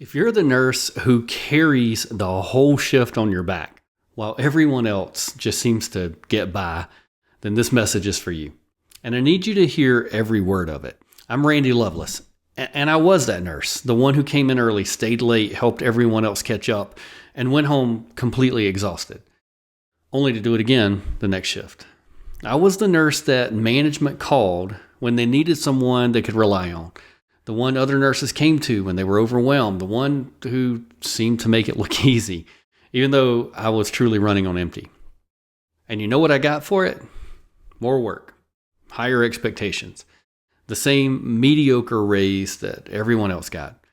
If you're the nurse who carries the whole shift on your back while everyone else just seems to get by, then this message is for you. And I need you to hear every word of it. I'm Randy Lovelace, and I was that nurse, the one who came in early, stayed late, helped everyone else catch up, and went home completely exhausted, only to do it again the next shift. I was the nurse that management called when they needed someone they could rely on. The one other nurses came to when they were overwhelmed, the one who seemed to make it look easy, even though I was truly running on empty. And you know what I got for it? More work, higher expectations, the same mediocre raise that everyone else got,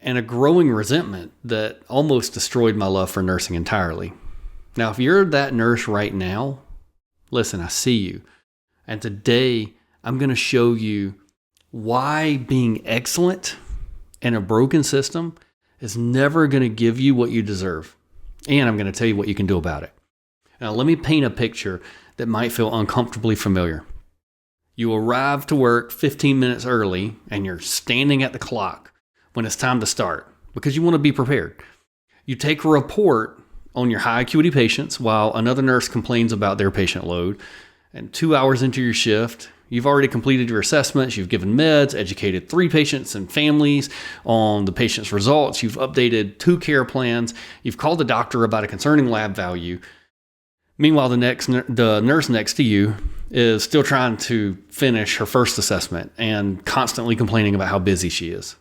and a growing resentment that almost destroyed my love for nursing entirely. Now, if you're that nurse right now, listen, I see you. And today I'm going to show you why being excellent in a broken system is never going to give you what you deserve. And I'm going to tell you what you can do about it. Now, let me paint a picture that might feel uncomfortably familiar. You arrive to work 15 minutes early and you're standing at the clock when it's time to start because you want to be prepared. You take a report on your high acuity patients while another nurse complains about their patient load. And 2 hours into your shift, you've already completed your assessments, you've given meds, educated 3 patients and families on the patient's results, you've updated 2 care plans, you've called the doctor about a concerning lab value. Meanwhile, the nurse next to you is still trying to finish her first assessment and constantly complaining about how busy she is.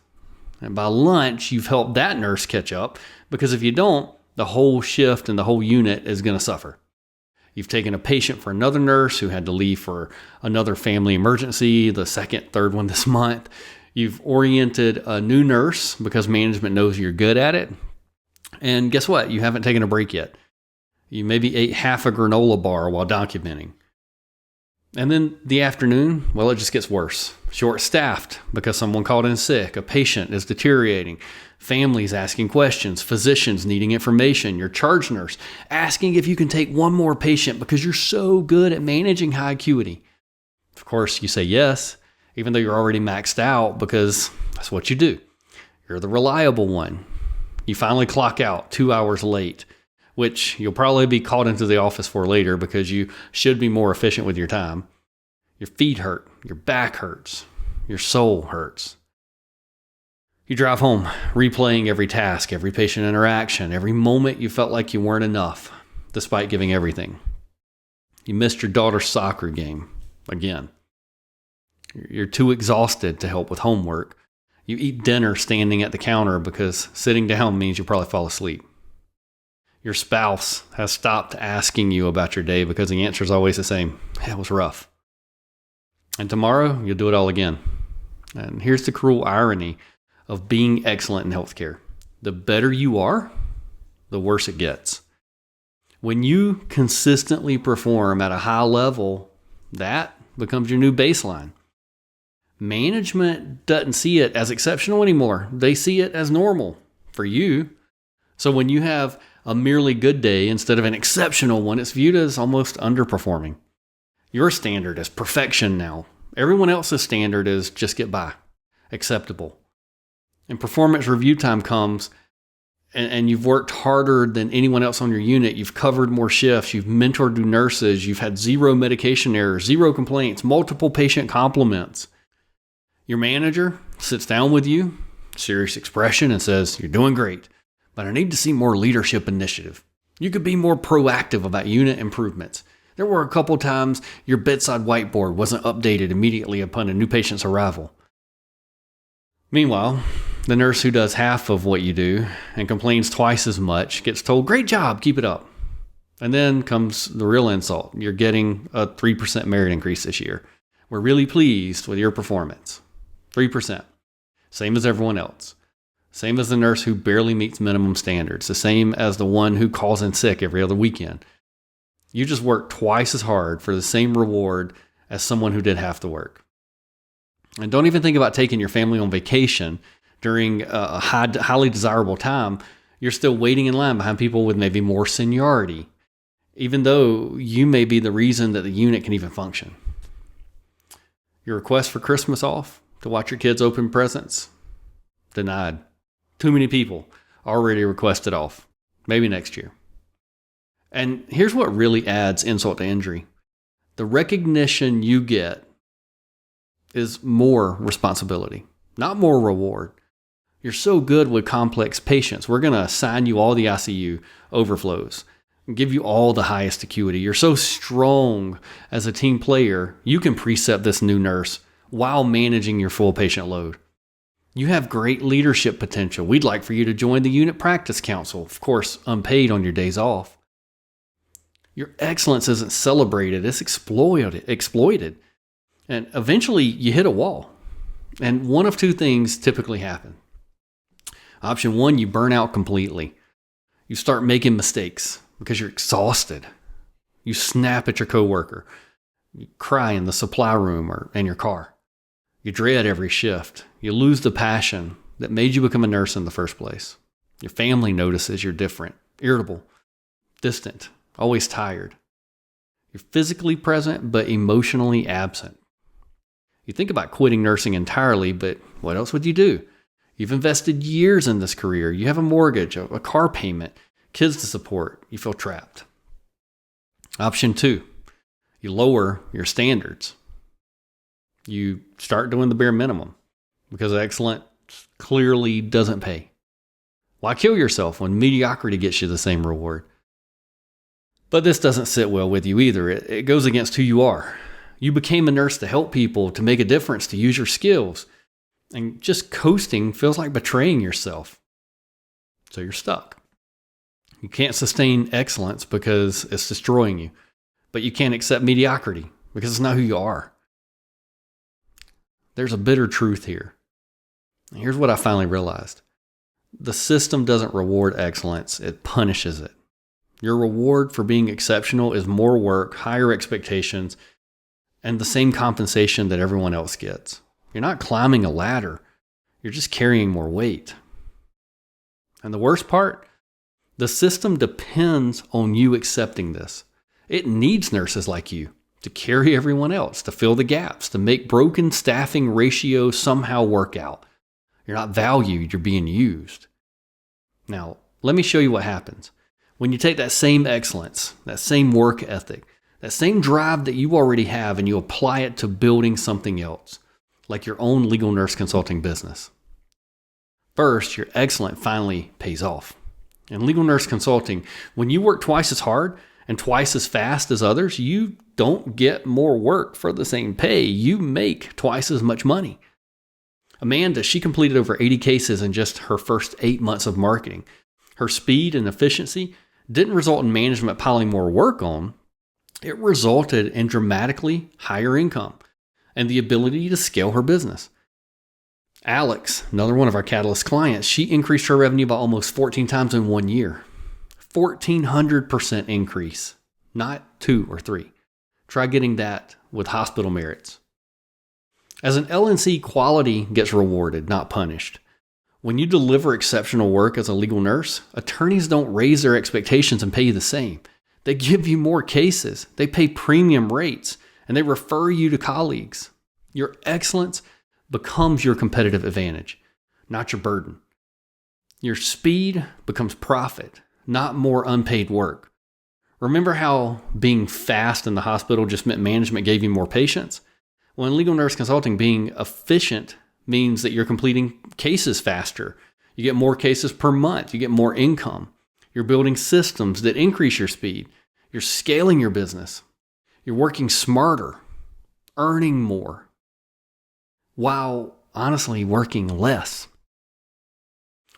And by lunch, you've helped that nurse catch up because if you don't, the whole shift and the whole unit is going to suffer. You've taken a patient for another nurse who had to leave for another family emergency, the second, third one this month. You've oriented a new nurse because management knows you're good at it. And guess what? You haven't taken a break yet. You maybe ate half a granola bar while documenting. And then the afternoon, well, it just gets worse. Short-staffed because someone called in sick, a patient is deteriorating, families asking questions, physicians needing information, your charge nurse asking if you can take one more patient because you're so good at managing high acuity. Of course, you say yes, even though you're already maxed out because that's what you do. You're the reliable one. You finally clock out 2 hours late, which you'll probably be called into the office for later because you should be more efficient with your time. Your feet hurt, your back hurts, your soul hurts. You drive home, replaying every task, every patient interaction, every moment you felt like you weren't enough, despite giving everything. You missed your daughter's soccer game again. You're too exhausted to help with homework. You eat dinner standing at the counter because sitting down means you'll probably fall asleep. Your spouse has stopped asking you about your day because the answer is always the same. It was rough. And tomorrow, you'll do it all again. And here's the cruel irony of being excellent in healthcare. The better you are, the worse it gets. When you consistently perform at a high level, that becomes your new baseline. Management doesn't see it as exceptional anymore. They see it as normal for you. So when you have a merely good day instead of an exceptional one, it's viewed as almost underperforming. Your standard is perfection now. Everyone else's standard is just get by, acceptable. And performance review time comes and you've worked harder than anyone else on your unit. You've covered more shifts. You've mentored new nurses. You've had 0 medication errors, 0 complaints, multiple patient compliments. Your manager sits down with you, serious expression, and says, "You're doing great, but I need to see more leadership initiative. You could be more proactive about unit improvements. There were a couple times your bedside whiteboard wasn't updated immediately upon a new patient's arrival." Meanwhile, the nurse who does half of what you do and complains twice as much gets told, "Great job, keep it up." And then comes the real insult. You're getting a 3% merit increase this year. We're really pleased with your performance. 3%. Same as everyone else. Same as the nurse who barely meets minimum standards. The same as the one who calls in sick every other weekend. You just work twice as hard for the same reward as someone who did half the work. And don't even think about taking your family on vacation during a highly desirable time. You're still waiting in line behind people with maybe more seniority, even though you may be the reason that the unit can even function. Your request for Christmas off to watch your kids open presents? Denied. Too many people already requested off. Maybe next year. And here's what really adds insult to injury. The recognition you get is more responsibility, not more reward. You're so good with complex patients. We're going to assign you all the ICU overflows and give you all the highest acuity. You're so strong as a team player, you can precept this new nurse while managing your full patient load. You have great leadership potential. We'd like for you to join the unit practice council, of course, unpaid on your days off. Your excellence isn't celebrated, it's exploited. And eventually you hit a wall. And one of two things typically happen. Option one, you burn out completely. You start making mistakes because you're exhausted. You snap at your coworker. You cry in the supply room or in your car. You dread every shift. You lose the passion that made you become a nurse in the first place. Your family notices you're different, irritable, distant, always tired. You're physically present but emotionally absent. You think about quitting nursing entirely, but what else would you do? You've invested years in this career. You have a mortgage, a car payment, kids to support. You feel trapped. Option two, you lower your standards. You start doing the bare minimum because excellence clearly doesn't pay. Why kill yourself when mediocrity gets you the same reward? But this doesn't sit well with you either. It goes against who you are. You became a nurse to help people, to make a difference, to use your skills. And just coasting feels like betraying yourself. So you're stuck. You can't sustain excellence because it's destroying you. But you can't accept mediocrity because it's not who you are. There's a bitter truth here. And here's what I finally realized. The system doesn't reward excellence, it punishes it. Your reward for being exceptional is more work, higher expectations, and the same compensation that everyone else gets. You're not climbing a ladder. You're just carrying more weight. And the worst part, the system depends on you accepting this. It needs nurses like you to carry everyone else, to fill the gaps, to make broken staffing ratios somehow work out. You're not valued, you're being used. Now, let me show you what happens. When you take that same excellence, that same work ethic, that same drive that you already have, and you apply it to building something else, like your own legal nurse consulting business. First, your excellence finally pays off. In legal nurse consulting, when you work twice as hard and twice as fast as others, you don't get more work for the same pay. You make twice as much money. Amanda, she completed over 80 cases in just her first 8 months of marketing. Her speed and efficiency didn't result in management piling more work on. It resulted in dramatically higher income and the ability to scale her business. Alex, another one of our Catalyst clients, she increased her revenue by almost 14 times in 1 year. 1,400% increase, not 2 or 3. Try getting that with hospital merits. As an LNC, quality gets rewarded, not punished. When you deliver exceptional work as a legal nurse, attorneys don't raise their expectations and pay you the same. They give you more cases, they pay premium rates, and they refer you to colleagues. Your excellence becomes your competitive advantage, not your burden. Your speed becomes profit, not more unpaid work. Remember how being fast in the hospital just meant management gave you more patients? Well, in legal nurse consulting, being efficient means that you're completing cases faster. You get more cases per month. You get more income. You're building systems that increase your speed. You're scaling your business. You're working smarter, earning more, while honestly working less.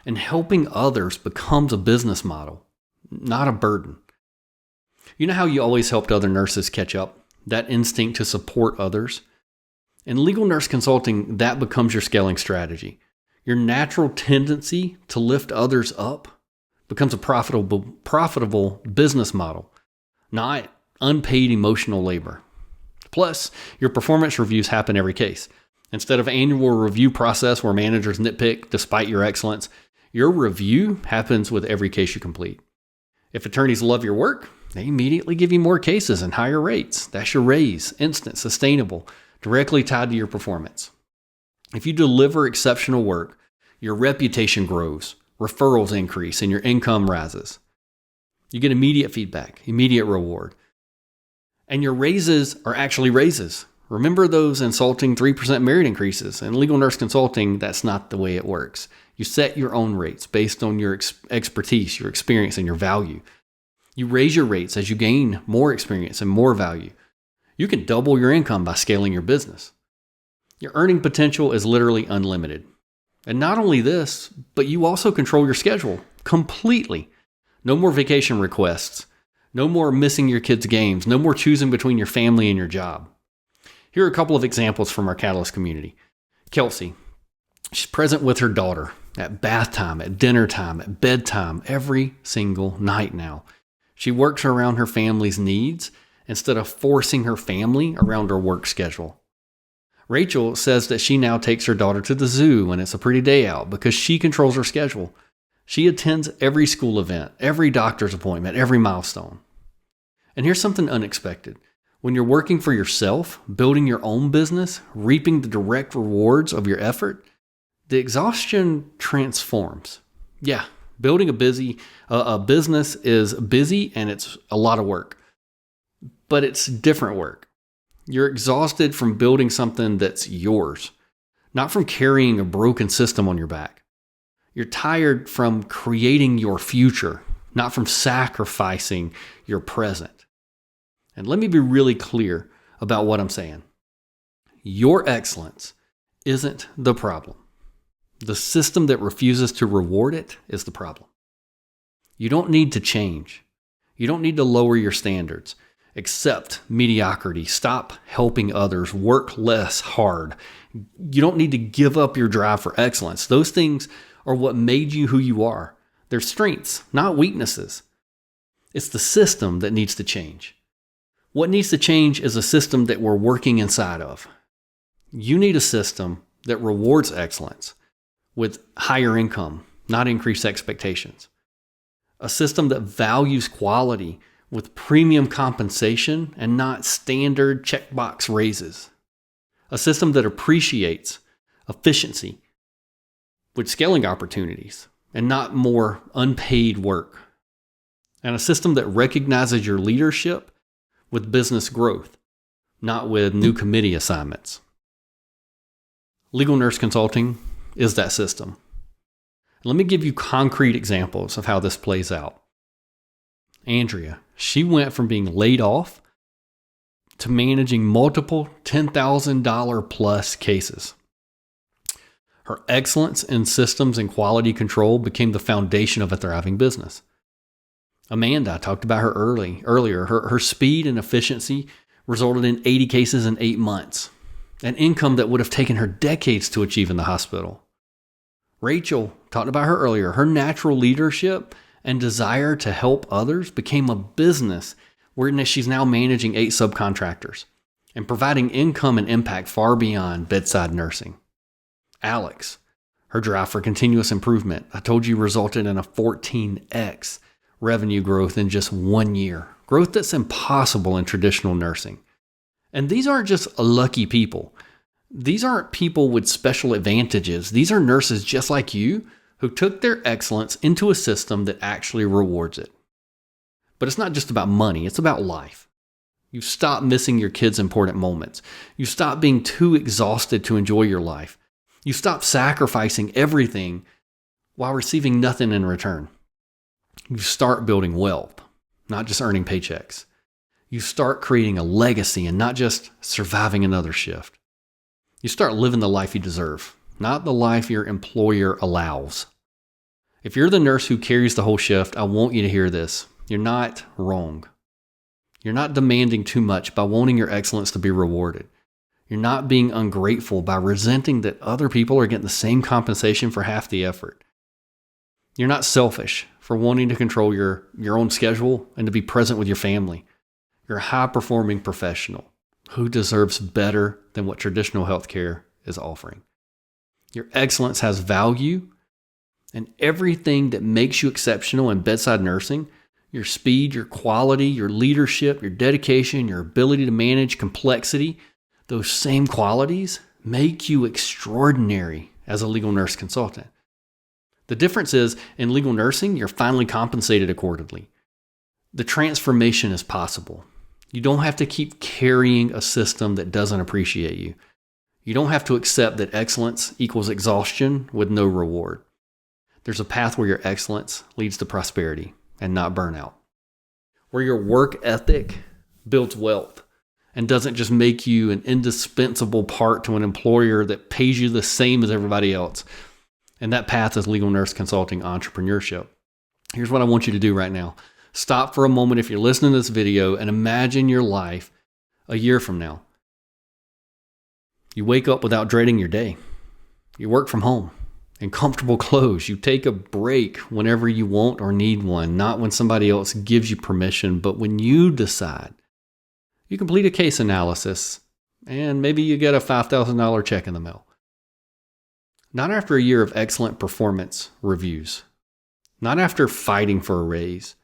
And helping others becomes a business model, not a burden. You know how you always helped other nurses catch up? That instinct to support others? In legal nurse consulting, that becomes your scaling strategy. Your natural tendency to lift others up becomes a profitable business model, not unpaid emotional labor. Plus, your performance reviews happen every case. Instead of annual review process where managers nitpick despite your excellence, your review happens with every case you complete. If attorneys love your work, they immediately give you more cases and higher rates. That's your raise, instant, sustainable, directly tied to your performance. If you deliver exceptional work, Your reputation grows, referrals increase, and your income rises. You get immediate feedback, immediate reward. And your raises are actually raises. Remember those insulting 3% merit increases. In legal nurse consulting, that's not the way it works. You set your own rates based on your expertise, your experience, and your value. You raise your rates as you gain more experience and more value. You can double your income by scaling your business. Your earning potential is literally unlimited. And not only this, but you also control your schedule completely. No more vacation requests. No more missing your kids' games. No more choosing between your family and your job. Here are a couple of examples from our Catalyst community. Kelsey, she's present with her daughter at bath time, at dinner time, at bedtime, every single night now. She works around her family's needs instead of forcing her family around her work schedule. Rachel says that she now takes her daughter to the zoo when it's a pretty day out because she controls her schedule. She attends every school event, every doctor's appointment, every milestone. And here's something unexpected. When you're working for yourself, building your own business, reaping the direct rewards of your effort, the exhaustion transforms. Yeah, building a business is busy and it's a lot of work. But it's different work. You're exhausted from building something that's yours, not from carrying a broken system on your back. You're tired from creating your future, not from sacrificing your present. And let me be really clear about what I'm saying. Your excellence isn't the problem. The system that refuses to reward it is the problem. You don't need to change. You don't need to lower your standards. Accept mediocrity. Stop helping others. Work less hard. You don't need to give up your drive for excellence. Those things are what made you who you are. They're strengths, not weaknesses. It's the system that needs to change. What needs to change is a system that we're working inside of. You need a system that rewards excellence with higher income, not increased expectations. A system that values quality with premium compensation and not standard checkbox raises. A system that appreciates efficiency with scaling opportunities and not more unpaid work. And a system that recognizes your leadership with business growth, not with new committee assignments. Legal nurse consulting is that system. Let me give you concrete examples of how this plays out. Andrea, she went from being laid off to managing multiple $10,000 plus cases. Her excellence in systems and quality control became the foundation of a thriving business. Amanda, I talked about her earlier. Her speed and efficiency resulted in 80 cases in 8 months, an income that would have taken her decades to achieve in the hospital. Rachel, talked about her earlier. Her natural leadership and desire to help others became a business where she's now managing 8 subcontractors and providing income and impact far beyond bedside nursing. Alex, her drive for continuous improvement, I told you, resulted in a 14x revenue growth in just 1 year. Growth that's impossible in traditional nursing. And these aren't just lucky people. These aren't people with special advantages. These are nurses just like you who took their excellence into a system that actually rewards it. But it's not just about money, it's about life. You stop missing your kids' important moments. You stop being too exhausted to enjoy your life. You stop sacrificing everything while receiving nothing in return. You start building wealth, not just earning paychecks. You start creating a legacy and not just surviving another shift. You start living the life you deserve, not the life your employer allows. If you're the nurse who carries the whole shift, I want you to hear this. You're not wrong. You're not demanding too much by wanting your excellence to be rewarded. You're not being ungrateful by resenting that other people are getting the same compensation for half the effort. You're not selfish for wanting to control your own schedule and to be present with your family. You're a high-performing professional who deserves better than what traditional healthcare is offering. Your excellence has value, and everything that makes you exceptional in bedside nursing, your speed, your quality, your leadership, your dedication, your ability to manage complexity, those same qualities make you extraordinary as a legal nurse consultant. The difference is, in legal nursing, you're finally compensated accordingly. The transformation is possible. You don't have to keep carrying a system that doesn't appreciate you. You don't have to accept that excellence equals exhaustion with no reward. There's a path where your excellence leads to prosperity and not burnout, where your work ethic builds wealth and doesn't just make you an indispensable part to an employer that pays you the same as everybody else. And that path is legal nurse consulting entrepreneurship. Here's what I want you to do right now. Stop for a moment if you're listening to this video and imagine your life a year from now. You wake up without dreading your day. You work from home in comfortable clothes. You take a break whenever you want or need one, not when somebody else gives you permission, but when you decide. You complete a case analysis and maybe you get a $5,000 check in the mail. Not after a year of excellent performance reviews. Not after fighting for a raise,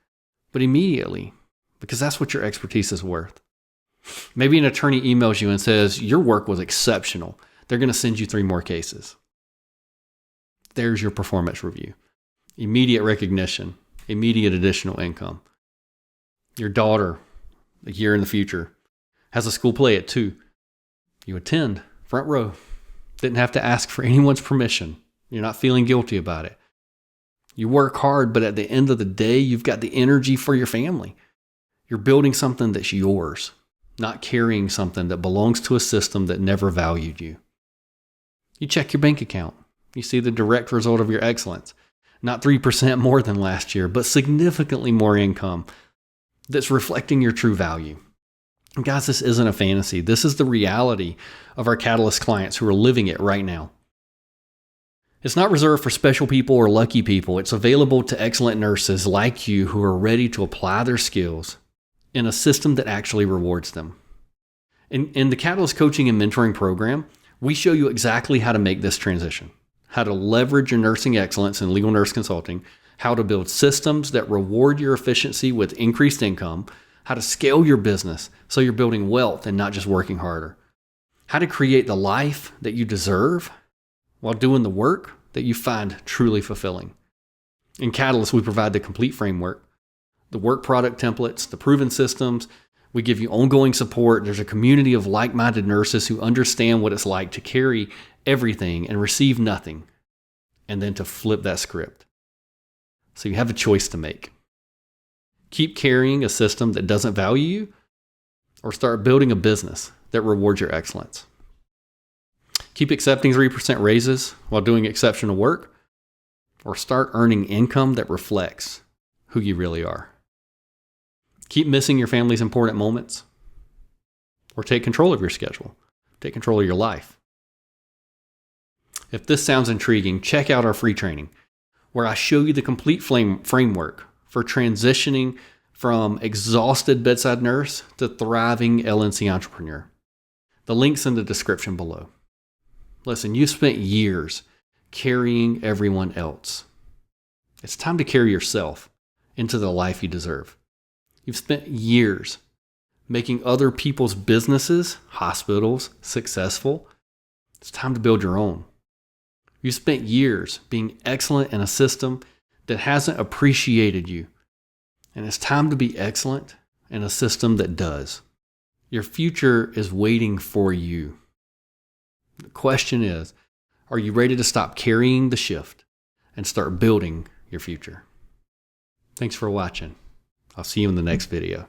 but immediately, because that's what your expertise is worth. Maybe an attorney emails you and says, your work was exceptional. They're going to send you 3 more cases. There's your performance review. Immediate recognition, immediate additional income. Your daughter, a year in the future, has a school play at 2. You attend, front row. Didn't have to ask for anyone's permission. You're not feeling guilty about it. You work hard, but at the end of the day, you've got the energy for your family. You're building something that's yours, not carrying something that belongs to a system that never valued you. You check your bank account. You see the direct result of your excellence. Not 3% more than last year, but significantly more income that's reflecting your true value. And guys, this isn't a fantasy. This is the reality of our Catalyst clients who are living it right now. It's not reserved for special people or lucky people. It's available to excellent nurses like you who are ready to apply their skills in a system that actually rewards them. In the Catalyst Coaching and Mentoring Program, we show you exactly how to make this transition, how to leverage your nursing excellence in legal nurse consulting, how to build systems that reward your efficiency with increased income, how to scale your business so you're building wealth and not just working harder, how to create the life that you deserve while doing the work that you find truly fulfilling. In Catalyst, we provide the complete framework, the work product templates, the proven systems. We give you ongoing support. There's a community of like-minded nurses who understand what it's like to carry everything and receive nothing, and then to flip that script. So you have a choice to make. Keep carrying a system that doesn't value you, or start building a business that rewards your excellence. Keep accepting 3% raises while doing exceptional work, or start earning income that reflects who you really are. Keep missing your family's important moments, or take control of your schedule. Take control of your life. If this sounds intriguing, check out our free training, where I show you the complete framework for transitioning from exhausted bedside nurse to thriving LNC entrepreneur. The link's in the description below. Listen, you spent years carrying everyone else. It's time to carry yourself into the life you deserve. You've spent years making other people's businesses, hospitals, successful. It's time to build your own. You spent years being excellent in a system that hasn't appreciated you. And it's time to be excellent in a system that does. Your future is waiting for you. The question is, are you ready to stop carrying the shift and start building your future? Thanks for watching. I'll see you in the next video.